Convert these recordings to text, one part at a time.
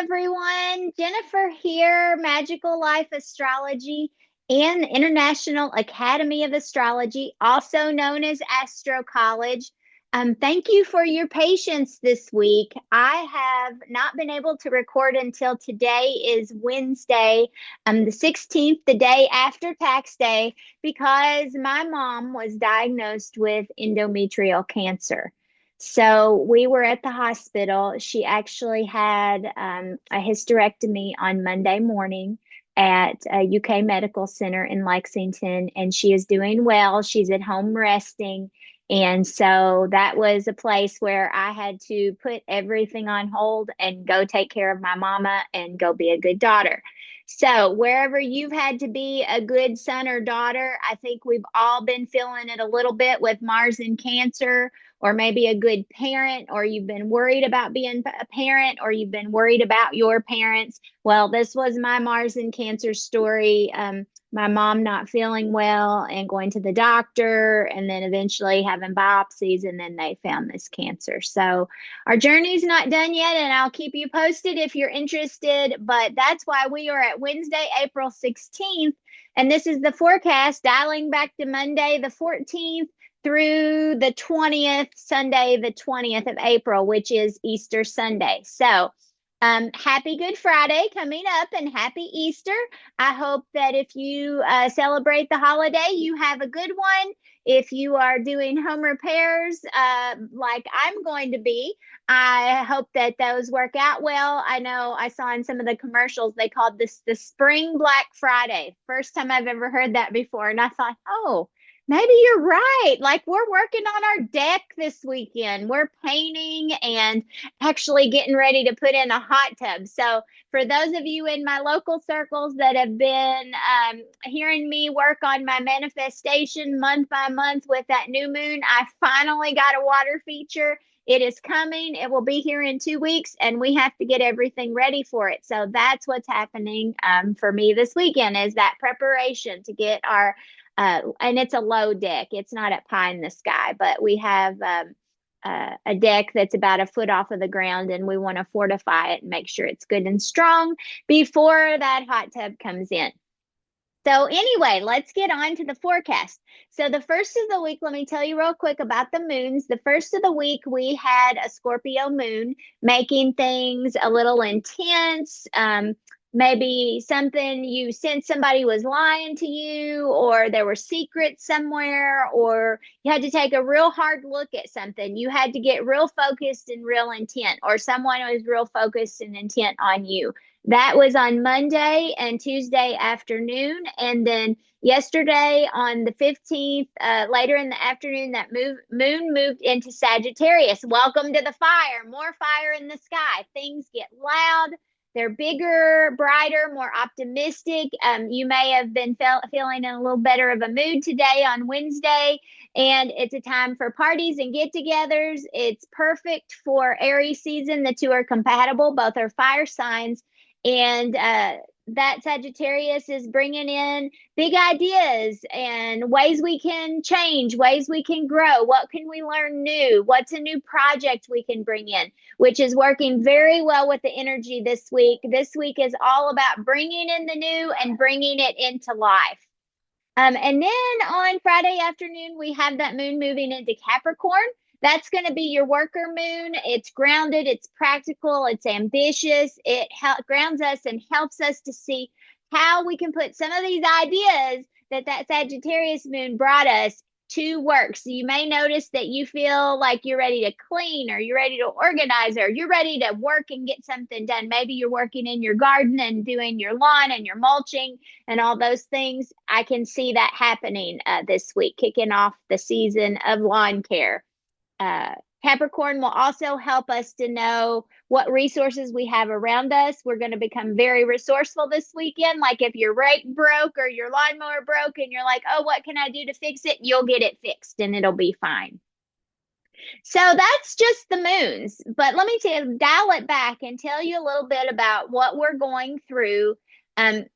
everyone. Jennifer here, Magical Life Astrology and International Academy of Astrology, also known as Astro College. Thank you for your patience this week. I have not been able to record until today is Wednesday, the 16th, the day after tax day, because my mom was diagnosed with endometrial cancer. So we were at the hospital. She actually had a hysterectomy on Monday morning at a UK Medical Center in Lexington, and she is doing well. She's at home resting. And so that was a place where I had to put everything on hold and go take care of my mama and go be a good daughter. So, wherever you've had to be a good son or daughter, I think we've all been feeling it a little bit with Mars in Cancer, or maybe a good parent, or you've been worried about being a parent, or you've been worried about your parents. Well, this was my Mars in Cancer story. My mom not feeling well and going to the doctor, and then eventually having biopsies, and then they found this cancer. So our journey's not done yet, and I'll keep you posted if you're interested. But that's why we are at Wednesday, April 16th. And this is the forecast, dialing back to Monday, the 14th through the 20th, Sunday, the 20th of April, which is Easter Sunday. So happy Good Friday coming up and happy Easter. I hope that if you celebrate the holiday, you have a good one. If you are doing home repairs like I'm going to be, I hope that those work out well. I know I saw in some of the commercials, they called this the Spring Black Friday. First time I've ever heard that before. And I thought, oh, maybe you're right. Like, we're working on our deck this weekend. We're painting and actually getting ready to put in a hot tub. So for those of you in my local circles that have been hearing me work on my manifestation month by month with that new moon, I finally got a water feature. It is coming. It will be here in 2 weeks, and we have to get everything ready for it. So that's what's happening for me this weekend, is that preparation to get our and it's a low deck. It's not up high in the sky, but we have a deck that's about a foot off of the ground, and we want to fortify it and make sure it's good and strong before that hot tub comes in. So anyway, let's get on to the forecast. So the first of the week, let me tell you real quick about the moons. The first of the week, we had a Scorpio moon, making things a little intense. Maybe something you sensed somebody was lying to you, or there were secrets somewhere, or you had to take a real hard look at something. You had to get real focused and real intent, or someone was real focused and intent on you. That was on Monday and Tuesday afternoon. And then yesterday on the 15th, later in the afternoon, that moon moved into Sagittarius. Welcome to the fire. More fire in the sky. Things get loud. They're bigger, brighter, more optimistic. You may have been feeling in a little better of a mood today on Wednesday, and it's a time for parties and get-togethers. It's perfect for Aries season. The two are compatible. Both are fire signs, and that Sagittarius is bringing in big ideas and ways we can change, ways we can grow. What can we learn new? What's a new project we can bring in, which is working very well with the energy this week. This week is all about bringing in the new and bringing it into life. And then on Friday afternoon, we have that moon moving into Capricorn. That's going to be your worker moon. It's grounded, it's practical, it's ambitious. It grounds us and helps us to see how we can put some of these ideas that Sagittarius moon brought us to work. So you may notice that you feel like you're ready to clean, or you're ready to organize, or you're ready to work and get something done. Maybe you're working in your garden and doing your lawn and your mulching and all those things. I can see that happening this week, kicking off the season of lawn care. Capricorn will also help us to know what resources we have around us. We're going to become very resourceful this weekend. Like if your rake broke or your lawnmower broke and you're like, oh, what can I do to fix it? You'll get it fixed and it'll be fine. So that's just the moons. But let me dial it back and tell you a little bit about what we're going through.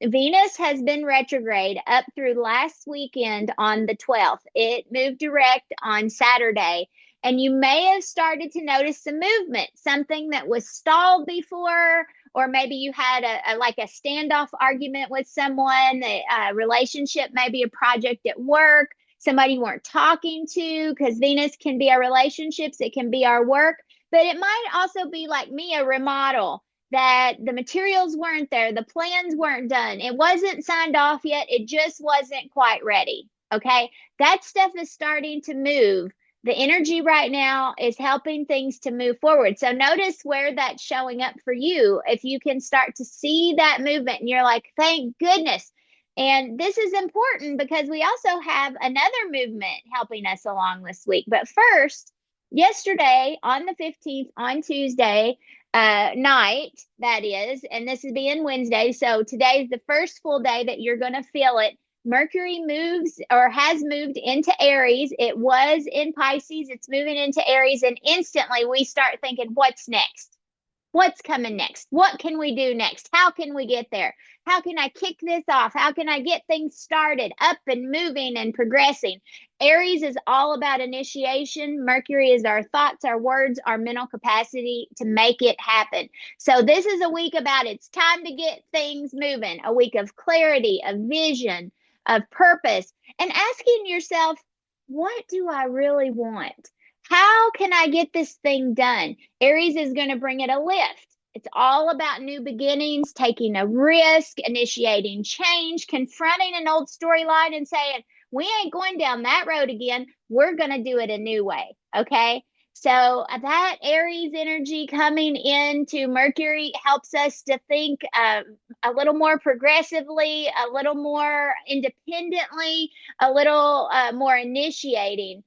Venus has been retrograde up through last weekend on the 12th. It moved direct on Saturday. and you may have started to notice some movement, something that was stalled before, or maybe you had like a standoff argument with someone, a relationship, maybe a project at work, somebody you weren't talking to, because Venus can be our relationships, it can be our work, but it might also be like me, a remodel, that the materials weren't there, the plans weren't done, it wasn't signed off yet, it just wasn't quite ready. Okay, that stuff is starting to move. The energy right now is helping things to move forward. So notice where that's showing up for you. If you can start to see that movement and you're like, thank goodness. And this is important because we also have another movement helping us along this week. But first, yesterday on the 15th, on Tuesday night, that is, and this is being Wednesday. So today is the first full day that you're going to feel it. Mercury moves or has moved into Aries. It was in Pisces. It's moving into Aries. And instantly we start thinking, what's next? What's coming next? What can we do next? How can we get there? How can I kick this off? How can I get things started, up and moving and progressing? Aries is all about initiation. Mercury is our thoughts, our words, our mental capacity to make it happen. So this is a week about it's time to get things moving, a week of clarity, of vision, of purpose, and asking yourself, what do I really want? How can I get this thing done? Aries is going to bring it a lift. It's all about new beginnings, taking a risk, initiating change, confronting an old storyline and saying, we ain't going down that road again. We're going to do it a new way. Okay. So that Aries energy coming into Mercury helps us to think a little more progressively, a little more independently, a little more initiating.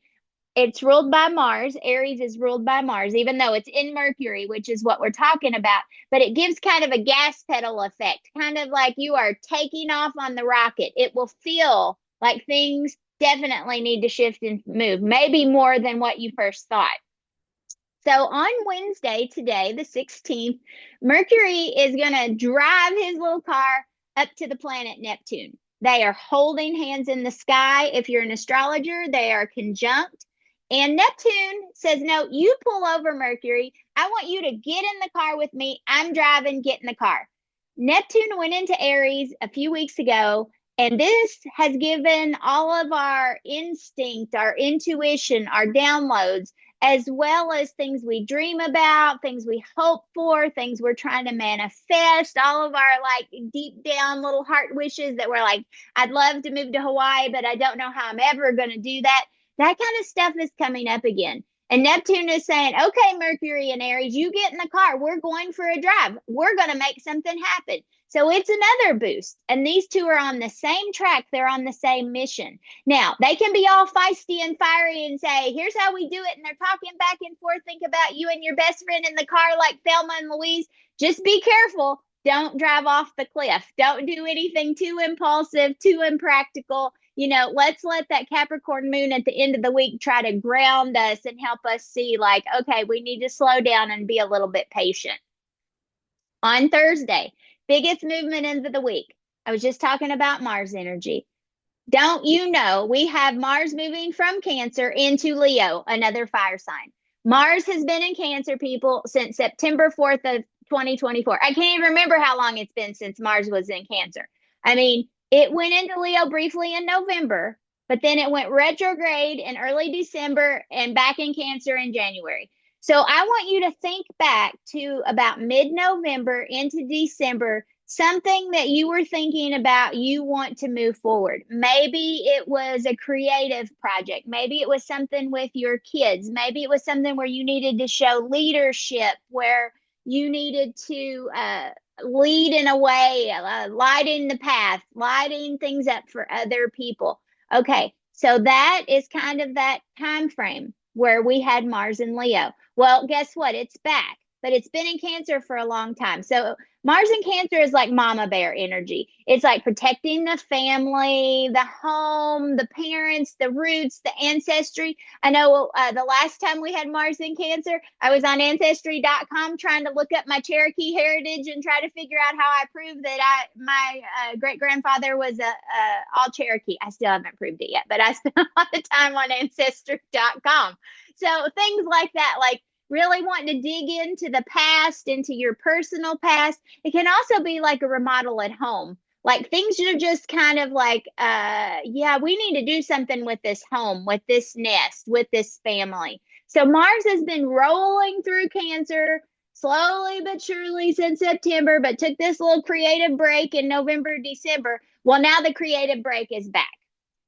It's ruled by Mars. Aries is ruled by Mars, even though it's in Mercury, which is what we're talking about. But it gives kind of a gas pedal effect, kind of like you are taking off on the rocket. It will feel like things definitely need to shift and move, maybe more than what you first thought. So on Wednesday, today, the 16th, Mercury is going to drive his little car up to the planet Neptune. They are holding hands in the sky. If you're an astrologer, they are conjunct. And Neptune says, no, you pull over, Mercury. I want you to get in the car with me. I'm driving, get in the car. Neptune went into Aries a few weeks ago, and this has given all of our instinct, our intuition, our downloads, as well as things we dream about, things we hope for, things we're trying to manifest, all of our like deep down little heart wishes that we're like, I'd love to move to Hawaii, but I don't know how I'm ever going to do that. That kind of stuff is coming up again. And Neptune is saying, okay, Mercury and Aries, you get in the car. We're going for a drive. We're going to make something happen. So it's another boost. And these two are on the same track. They're on the same mission. Now, they can be all feisty and fiery and say, here's how we do it. And they're talking back and forth. Think about you and your best friend in the car like Thelma and Louise. Just be careful. Don't drive off the cliff. Don't do anything too impulsive, too impractical. Let's let that Capricorn moon at the end of the week try to ground us and help us see like, okay, we need to slow down and be a little bit patient. On Thursday, biggest movement into the week. I was just talking about Mars energy. Don't you know we have Mars moving from Cancer into Leo, another fire sign. Mars has been in Cancer, people, since September 4th of 2024. I can't even remember how long it's been since Mars was in Cancer. I mean, it went into Leo briefly in November, but then it went retrograde in early December and back in Cancer in January. So I want you to think back to about mid-November into December, something that you were thinking about you want to move forward. Maybe it was a creative project. Maybe it was something with your kids. Maybe it was something where you needed to show leadership, where you needed to lead in a way, lighting the path, lighting things up for other people. Okay, so that is kind of that time frame where we had Mars and Leo. Well, guess what? It's back, but it's been in Cancer for a long time. So Mars in Cancer is like mama bear energy. It's like protecting the family, the home, the parents, the roots, the ancestry. I know the last time we had Mars in Cancer, I was on Ancestry.com trying to look up my Cherokee heritage and try to figure out how I proved that my great-grandfather was all Cherokee. I still haven't proved it yet, but I spent a lot of time on Ancestry.com. So things like that, like really wanting to dig into the past, into your personal past. It can also be like a remodel at home. Like things are just kind of like, yeah, we need to do something with this home, with this nest, with this family. So Mars has been rolling through Cancer slowly but surely since September, but took this little creative break in November, December. Well, now the creative break is back.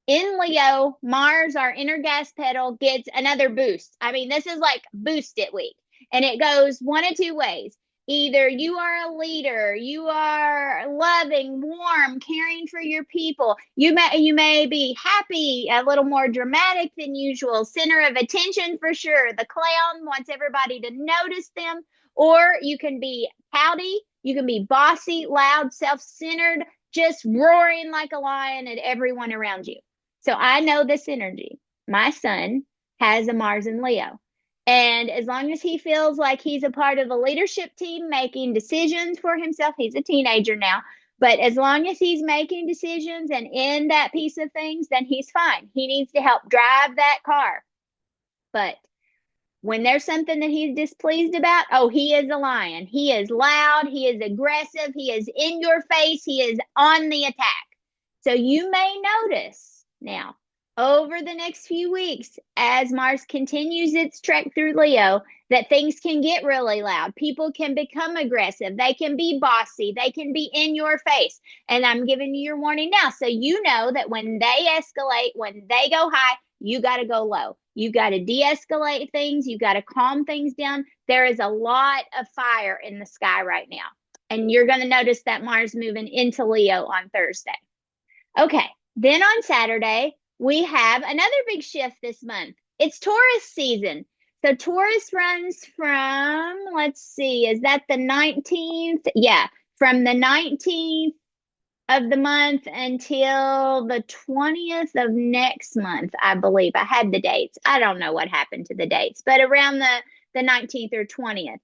In Leo, Mars, our inner gas pedal, gets another boost. I mean, this is like boost it week. And it goes one of two ways. Either you are a leader, you are loving, warm, caring for your people. You may be happy, a little more dramatic than usual, center of attention for sure. The clown wants everybody to notice them. Or you can be pouty, you can be bossy, loud, self-centered, just roaring like a lion at everyone around you. So I know this energy. My son has a Mars in Leo. And as long as he feels like he's a part of the leadership team making decisions for himself, he's a teenager now. But as long as he's making decisions and in that piece of things, then he's fine. He needs to help drive that car. But when there's something that he's displeased about, oh, he is a lion. He is loud. He is aggressive. He is in your face. He is on the attack. So you may notice now over the next few weeks, as Mars continues its trek through Leo, that things can get really loud. People can become aggressive. They can be bossy. They can be in your face. And I'm giving you your warning now. So you know that when they escalate, when they go high, you got to go low. You got to de-escalate things. You got to calm things down. There is a lot of fire in the sky right now. And you're going to notice that Mars moving into Leo on Thursday. Okay. Then on Saturday, we have another big shift this month. It's Taurus season. So Taurus runs from, let's see, is that the 19th? Yeah, from the 19th of the month until the 20th of next month, I believe. I had the dates. I don't know what happened to the dates, but around the 19th or 20th.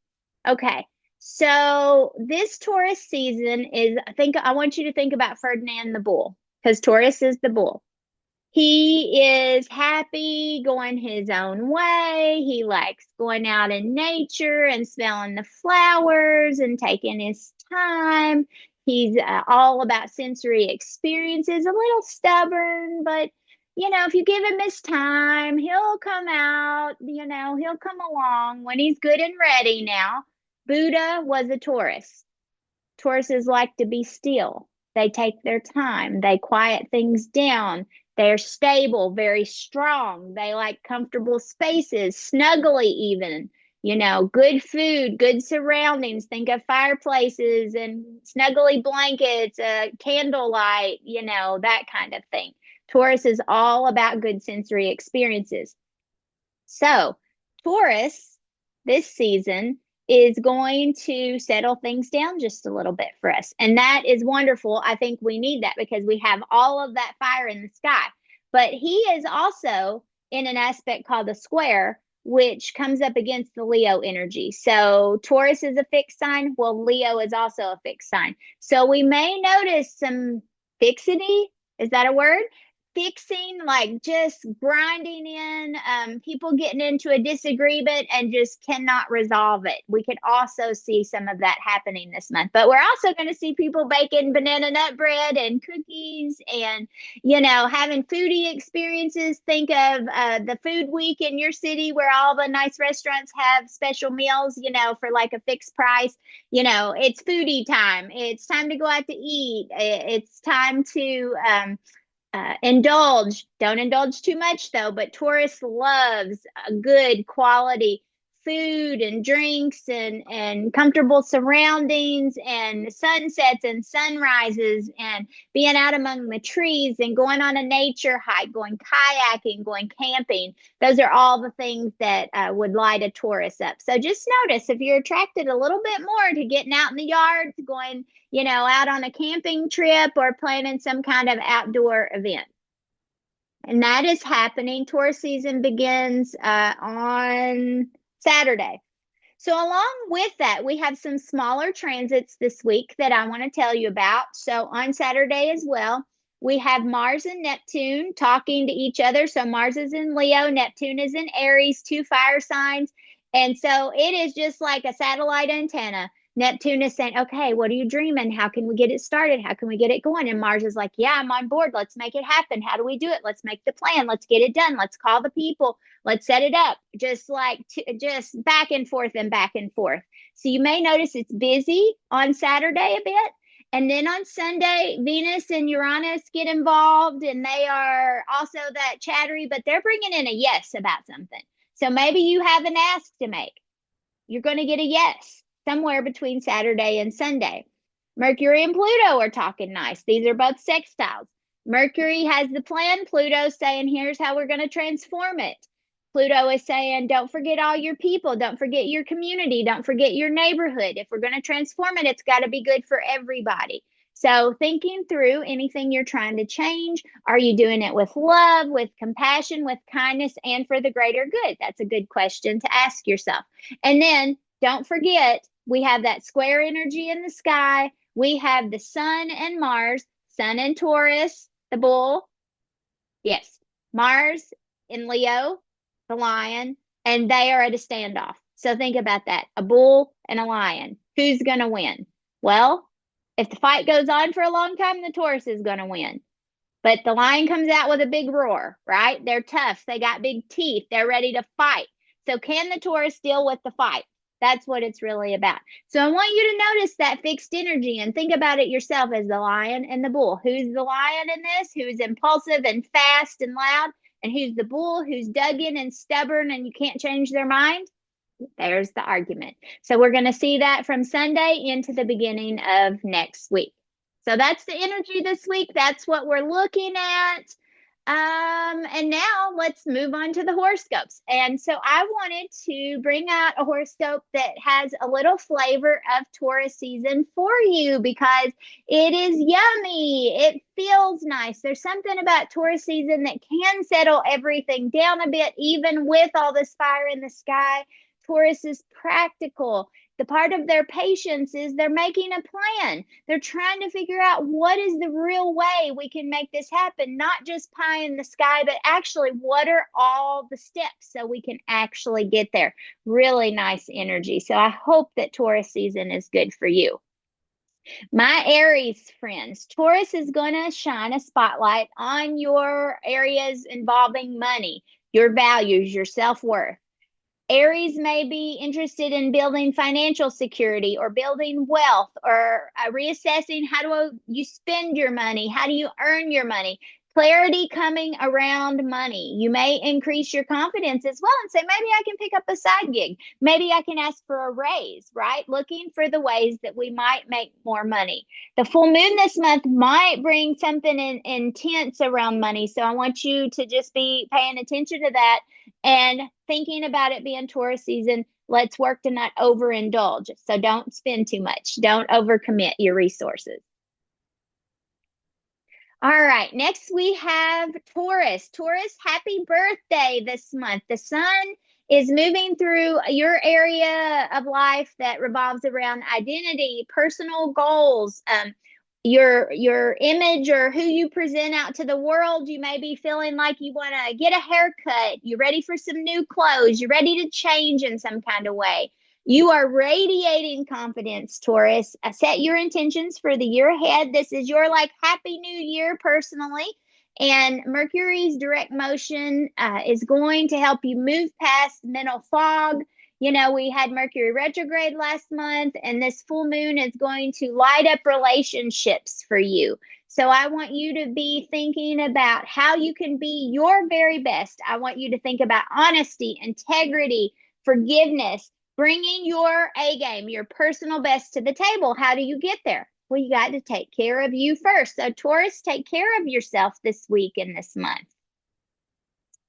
Okay. So this Taurus season is, I want you to think about Ferdinand the bull, because Taurus is the bull. He is happy going his own way. He likes going out in nature and smelling the flowers and taking his time. He's all about sensory experiences, a little stubborn, but if you give him his time, he'll come out, he'll come along when he's good and ready now. Buddha was a Taurus. Tauruses like to be still. They take their time. They quiet things down. They're stable, very strong. They like comfortable spaces, snuggly even, good food, good surroundings. Think of fireplaces and snuggly blankets, candlelight, that kind of thing. Taurus is all about good sensory experiences. So Taurus this season is going to settle things down just a little bit for us. And that is wonderful. I think we need that because we have all of that fire in the sky. But he is also in an aspect called the square, which comes up against the Leo energy. So Taurus is a fixed sign. Well, Leo is also a fixed sign. So we may notice some fixity. Is that a word? Fixing, like just grinding in, people getting into a disagreement and just cannot resolve it. We could also see some of that happening this month, but we're also going to see people baking banana nut bread and cookies and, having foodie experiences. Think of the food week in your city where all the nice restaurants have special meals, for like a fixed price. It's foodie time. It's time to go out to eat. It's time to, indulge. Don't indulge too much though, but Taurus loves a good quality food and drinks and comfortable surroundings and sunsets and sunrises and being out among the trees and going on a nature hike, going kayaking, going camping. Those are all the things that would light a Taurus up. So just notice if you're attracted a little bit more to getting out in the yard, going, out on a camping trip or planning some kind of outdoor event. And that is happening. Taurus season begins on Saturday. So along with that, we have some smaller transits this week that I want to tell you about. So on Saturday as well, We have Mars and Neptune talking to each other. So Mars is in Leo, Neptune is in Aries, two fire signs. And so it is just like a satellite antenna. Neptune is saying, okay, what are you dreaming? How can we get it started? How can we get it going? And Mars is like, yeah, I'm on board. Let's make it happen. How do we do it? Let's make the plan. Let's get it done. Let's call the people. Let's set it up. Just like just back and forth and back and forth. So you may notice it's busy on Saturday a bit. And then on Sunday, Venus and Uranus get involved, and they are also that chattery, but they're bringing in a yes about something. So maybe you have an ask to make. You're going to get a yes somewhere between Saturday and Sunday. Mercury and Pluto are talking nice. These are both sextiles. Mercury has the plan. Pluto's saying, here's how we're going to transform it. Pluto is saying, don't forget all your people. Don't forget your community. Don't forget your neighborhood. If we're going to transform it, it's got to be good for everybody. So thinking through anything you're trying to change, are you doing it with love, with compassion, with kindness, and for the greater good? That's a good question to ask yourself. And then don't forget, we have that square energy in the sky. We have the sun and Mars, sun and Taurus, the bull. Yes, Mars in Leo, the lion, and they are at a standoff. So think about that. A bull and a lion. Who's going to win? Well, if the fight goes on for a long time, the Taurus is going to win. But the lion comes out with a big roar, right? They're tough. They got big teeth. They're ready to fight. So can the Taurus deal with the fight? That's what it's really about. So I want you to notice that fixed energy and think about it yourself as the lion and the bull. Who's the lion in this? Who's impulsive and fast and loud? And who's the bull who's dug in and stubborn and you can't change their mind? There's the argument. So we're going to see that from Sunday into the beginning of next week. So that's the energy this week. That's what we're looking at. And now let's move on to the horoscopes. And so I wanted to bring out a horoscope that has a little flavor of Taurus season for you because it is yummy. It feels nice. There's something about Taurus season that can settle everything down a bit, even with all this fire in the sky. Taurus is practical. The part of their patience is they're making a plan. They're trying to figure out what is the real way we can make this happen, not just pie in the sky, but actually what are all the steps so we can actually get there. Really nice energy. So I hope that Taurus season is good for you. My Aries friends, Taurus is going to shine a spotlight on your areas involving money, your values, your self-worth. Aries may be interested in building financial security or building wealth or reassessing how do you spend your money? How do you earn your money? Clarity coming around money. You may increase your confidence as well and say, maybe I can pick up a side gig. Maybe I can ask for a raise, right? Looking for the ways that we might make more money. The full moon this month might bring something intense around money. So I want you to just be paying attention to that and thinking about it being Taurus season. Let's work to not overindulge. So don't spend too much. Don't overcommit your resources. All right, next we have Taurus. Taurus, happy birthday this month. The sun is moving through your area of life that revolves around identity, personal goals, your image or who you present out to the world. You may be feeling like you want to get a haircut. You're ready for some new clothes. You're ready to change in some kind of way. You are radiating confidence, Taurus. Set your intentions for the year ahead. This is your like happy new year personally. And Mercury's direct motion is going to help you move past mental fog. You know, we had Mercury retrograde last month, and this full moon is going to light up relationships for you. So I want you to be thinking about how you can be your very best. I want you to think about honesty, integrity, forgiveness, bringing your A game, your personal best to the table. How do you get there? Well, you got to take care of you first. So Taurus, take care of yourself this week and this month.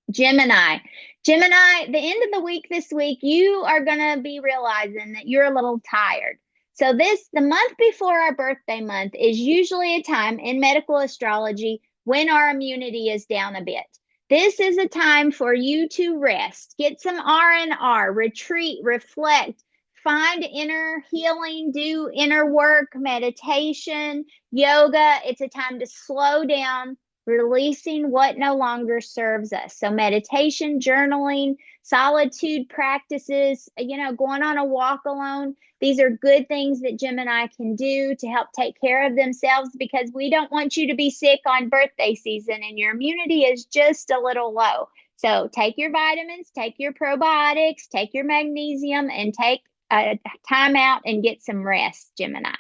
Gemini, the end of the week this week, you are going to be realizing that you're a little tired. So the month before our birthday month is usually a time in medical astrology when our immunity is down a bit. This is a time for you to rest, get some R&R, retreat, reflect, find inner healing, do inner work, meditation, yoga. It's a time to slow down, releasing what no longer serves us. So, meditation, journaling, solitude practices, going on a walk alone. These are good things that Gemini can do to help take care of themselves, because we don't want you to be sick on birthday season and your immunity is just a little low. So take your vitamins, take your probiotics, take your magnesium, and take a time out and get some rest, Gemini.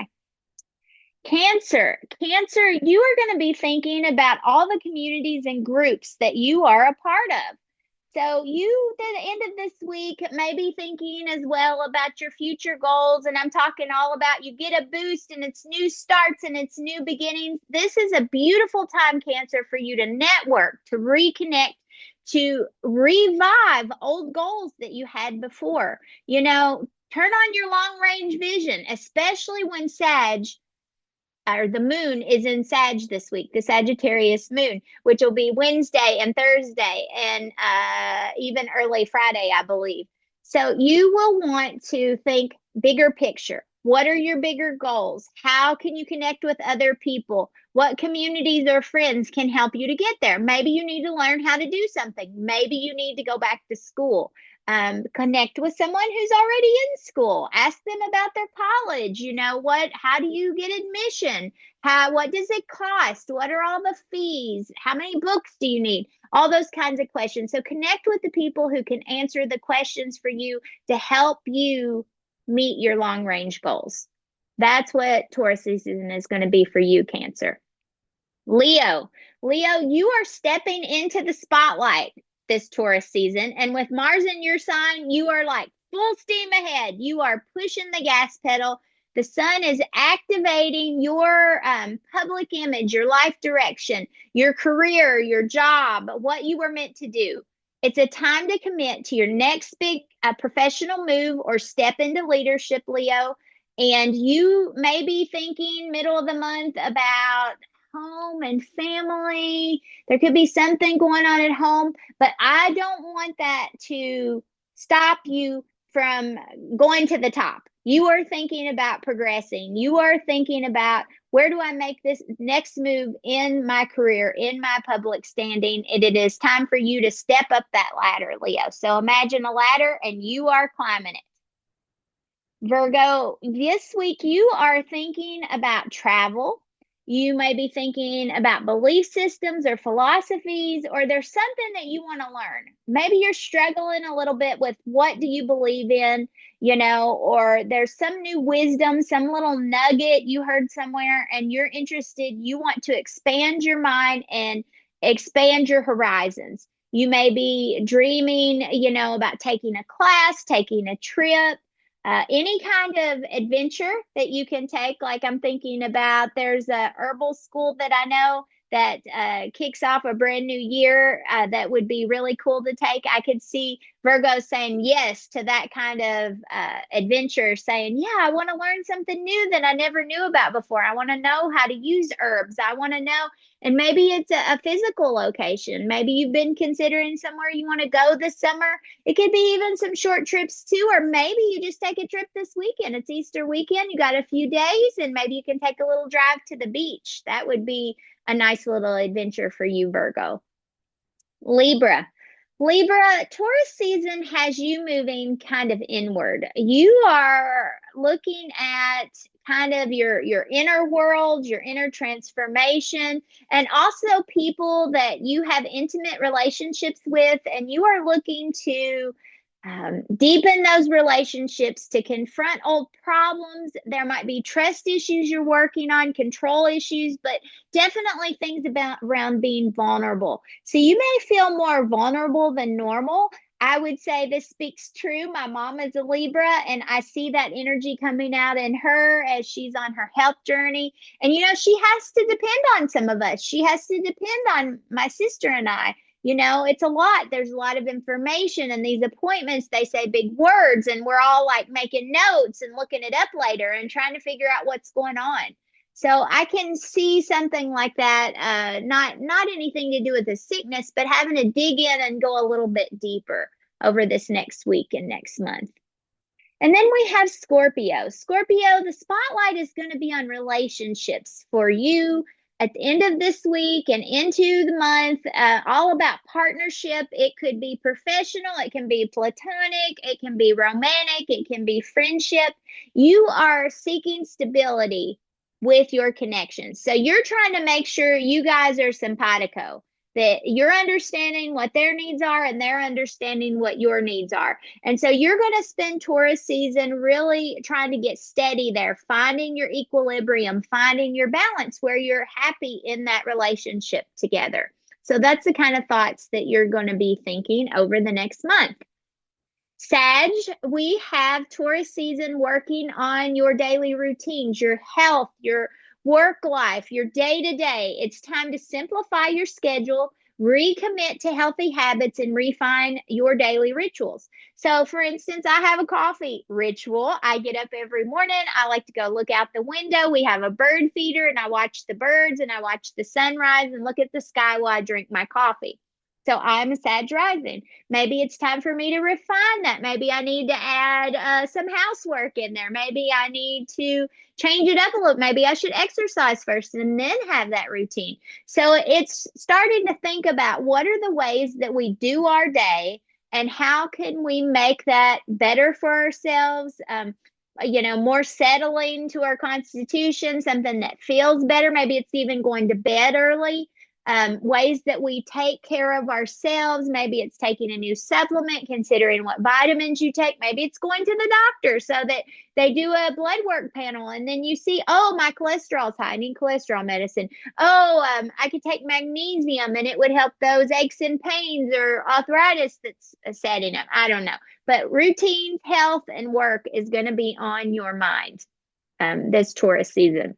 Cancer, you are going to be thinking about all the communities and groups that you are a part of. So you, at the end of this week, may be thinking as well about your future goals. And I'm talking all about you get a boost and it's new starts and it's new beginnings. This is a beautiful time, Cancer, for you to network, to reconnect, to revive old goals that you had before. Turn on your long range vision, especially when the moon is in Sag this week, the Sagittarius moon, which will be Wednesday and Thursday and even early Friday, I believe. So you will want to think bigger picture. What are your bigger goals? How can you connect with other people? What communities or friends can help you to get there? Maybe you need to learn how to do something. Maybe you need to go back to school. Connect with someone who's already in school. Ask them about their college. How do you get admission? What does it cost? What are all the fees? How many books do you need? All those kinds of questions. So connect with the people who can answer the questions for you to help you meet your long range goals. That's what Taurus season is going to be for you, Cancer. Leo, you are stepping into the spotlight this Taurus season. And with Mars in your sign, you are like full steam ahead. You are pushing the gas pedal. The sun is activating your public image, your life direction, your career, your job, what you were meant to do. It's a time to commit to your next big professional move or step into leadership, Leo. And you may be thinking middle of the month about home and family. There could be something going on at home, but I don't want that to stop you from going to the top. You are thinking about progressing. You are thinking about, where do I make this next move in my career, in my public standing? And it is time for you to step up that ladder, Leo. So imagine a ladder and you are climbing it. Virgo, this week you are thinking about travel. You may be thinking about belief systems or philosophies, or there's something that you want to learn. Maybe you're struggling a little bit with what do you believe in, or there's some new wisdom, some little nugget you heard somewhere, and you're interested. You want to expand your mind and expand your horizons. You may be dreaming, about taking a class, taking a trip, any kind of adventure that you can take. Like I'm thinking about, there's a herbal school that I know that kicks off a brand new year that would be really cool to take. I could see Virgo saying yes to that kind of adventure, saying, yeah, I want to learn something new that I never knew about before. I want to know how to use herbs. I want to know. And maybe it's a physical location. Maybe you've been considering somewhere you want to go this summer. It could be even some short trips too, or maybe you just take a trip this weekend. It's Easter weekend. You got a few days, and maybe you can take a little drive to the beach. That would be a nice little adventure for you, Virgo. Libra, Taurus season has you moving kind of inward. You are looking at kind of your inner world, your inner transformation, and also people that you have intimate relationships with, and you are looking to deepen those relationships, to confront old problems. There might be trust issues you're working on, control issues, but definitely things around being vulnerable. So you may feel more vulnerable than normal. I would say this speaks true. My mom is a Libra, and I see that energy coming out in her as she's on her health journey. And, she has to depend on some of us. She has to depend on my sister and I. It's a lot. There's a lot of information, and these appointments, they say big words, and we're all like making notes and looking it up later and trying to figure out what's going on. So I can see something like that, not anything to do with the sickness, but having to dig in and go a little bit deeper over this next week and next month. And then we have Scorpio. Scorpio, the spotlight is going to be on relationships for you at the end of this week and into the month, all about partnership. It could be professional, it can be platonic, it can be romantic, it can be friendship. You are seeking stability with your connections. So you're trying to make sure you guys are simpatico, that you're understanding what their needs are and they're understanding what your needs are. And so you're going to spend Taurus season really trying to get steady there, finding your equilibrium, finding your balance where you're happy in that relationship together. So that's the kind of thoughts that you're going to be thinking over the next month. Sag, we have Taurus season working on your daily routines, your health, your work life, your day to day. It's time to simplify your schedule, recommit to healthy habits, and refine your daily rituals. So, for instance, I have a coffee ritual. I get up every morning. I like to go look out the window. We have a bird feeder, and I watch the birds and I watch the sunrise and look at the sky while I drink my coffee. So I'm a Sag rising. Maybe it's time for me to refine that. Maybe I need to add some housework in there. Maybe I need to change it up a little. Maybe I should exercise first and then have that routine. So it's starting to think about what are the ways that we do our day and how can we make that better for ourselves. More settling to our constitution, something that feels better. Maybe it's even going to bed early. Ways that we take care of ourselves. Maybe it's taking a new supplement, considering what vitamins you take. Maybe it's going to the doctor so that they do a blood work panel and then you see, oh, my cholesterol's high. I need cholesterol medicine. Oh, I could take magnesium and it would help those aches and pains or arthritis that's setting up. I don't know. But routines, health, and work is going to be on your mind this Taurus season.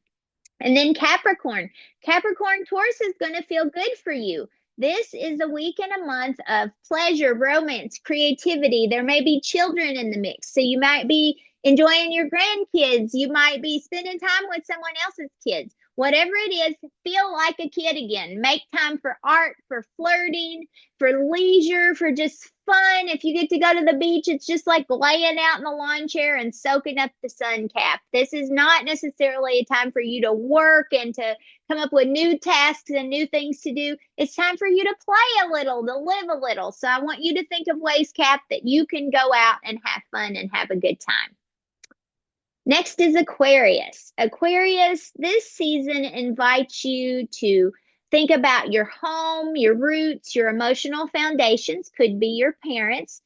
And then Capricorn. Capricorn, Taurus is going to feel good for you. This is a week and a month of pleasure, romance, creativity. There may be children in the mix. So you might be enjoying your grandkids. You might be spending time with someone else's kids. Whatever it is, feel like a kid again. Make time for art, for flirting, for leisure, for just fun. If you get to go to the beach, it's just like laying out in the lawn chair and soaking up the sun cap. This is not necessarily a time for you to work and to come up with new tasks and new things to do. It's time for you to play a little, to live a little. So I want you to think of ways, Cap, that you can go out and have fun and have a good time. Next is Aquarius. Aquarius, this season invites you to think about your home, your roots, your emotional foundations, could be your parents.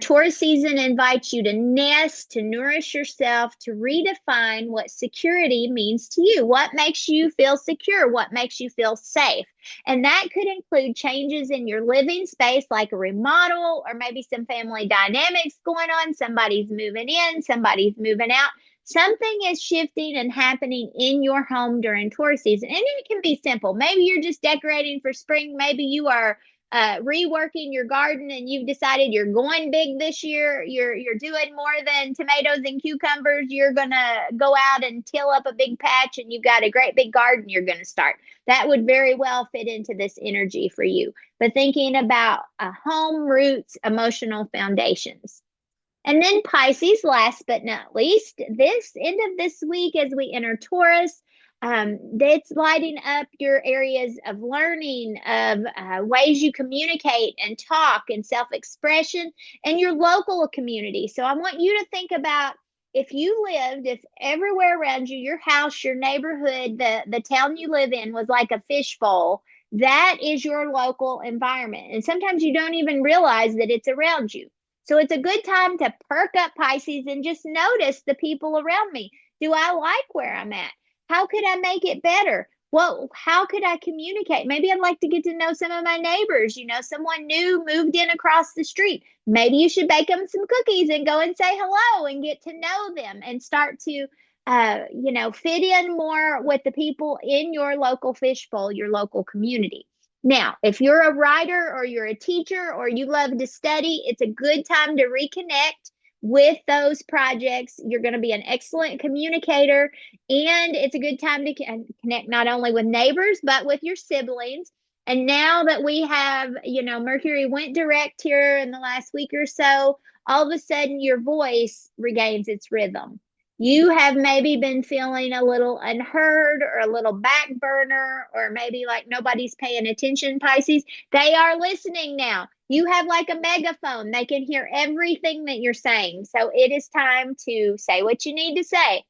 Taurus season invites you to nest, to nourish yourself, to redefine what security means to you. What makes you feel secure? What makes you feel safe? And that could include changes in your living space, like a remodel, or maybe some family dynamics going on. Somebody's moving in, somebody's moving out. Something is shifting and happening in your home during Taurus season. And it can be simple. Maybe you're just decorating for spring. Maybe you are reworking your garden and you've decided you're going big this year. You're doing more than tomatoes and cucumbers. You're going to go out and till up a big patch and you've got a great big garden you're going to start. That would very well fit into this energy for you. But thinking about home, roots, emotional foundations. And then Pisces, last but not least, this end of this week as we enter Taurus, that's lighting up your areas of learning, of ways you communicate and talk and self-expression, and your local community. So I want you to think about if everywhere around you, your house, your neighborhood, the town you live in was like a fishbowl, that is your local environment. And sometimes you don't even realize that it's around you. So it's a good time to perk up, Pisces, and just notice the people around me. Do I like where I'm at? How could I make it better? How could I communicate? Maybe I'd like to get to know some of my neighbors. Someone new moved in across the street. Maybe you should bake them some cookies and go and say hello and get to know them and start to, fit in more with the people in your local fishbowl, your local community. Now, if you're a writer or you're a teacher or you love to study, it's a good time to reconnect with those projects. You're going to be an excellent communicator, and it's a good time to connect not only with neighbors, but with your siblings. And now that we have, Mercury went direct here in the last week or so, all of a sudden your voice regains its rhythm. You have maybe been feeling a little unheard or a little back burner, or maybe like nobody's paying attention, Pisces. They are listening now. You have like a megaphone. They can hear everything that you're saying. So it is time to say what you need to say.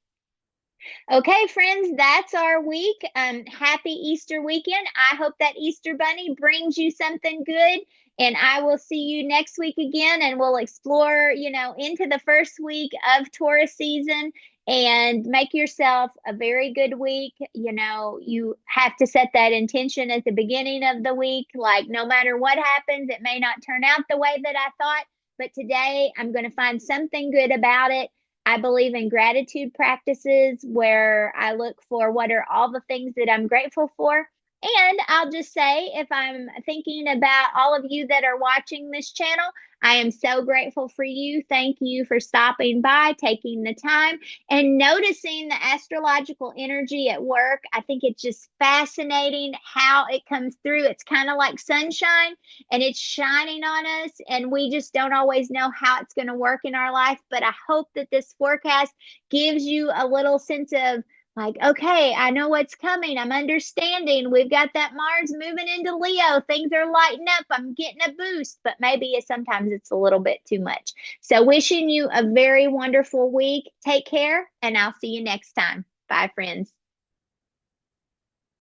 Okay, friends, that's our week. Happy Easter weekend. I hope that Easter Bunny brings you something good. And I will see you next week again, and we'll explore, into the first week of Taurus season, and make yourself a very good week. You have to set that intention at the beginning of the week. Like, no matter what happens, it may not turn out the way that I thought, but today I'm going to find something good about it. I believe in gratitude practices where I look for what are all the things that I'm grateful for. And I'll just say, if I'm thinking about all of you that are watching this channel, I am so grateful for you. Thank you for stopping by, taking the time, and noticing the astrological energy at work. I think it's just fascinating how it comes through. It's kind of like sunshine, and it's shining on us, and we just don't always know how it's going to work in our life. But I hope that this forecast gives you a little sense of, like, okay, I know what's coming. I'm understanding. We've got that Mars moving into Leo. Things are lighting up. I'm getting a boost, but maybe sometimes it's a little bit too much. So wishing you a very wonderful week. Take care, and I'll see you next time. Bye, friends.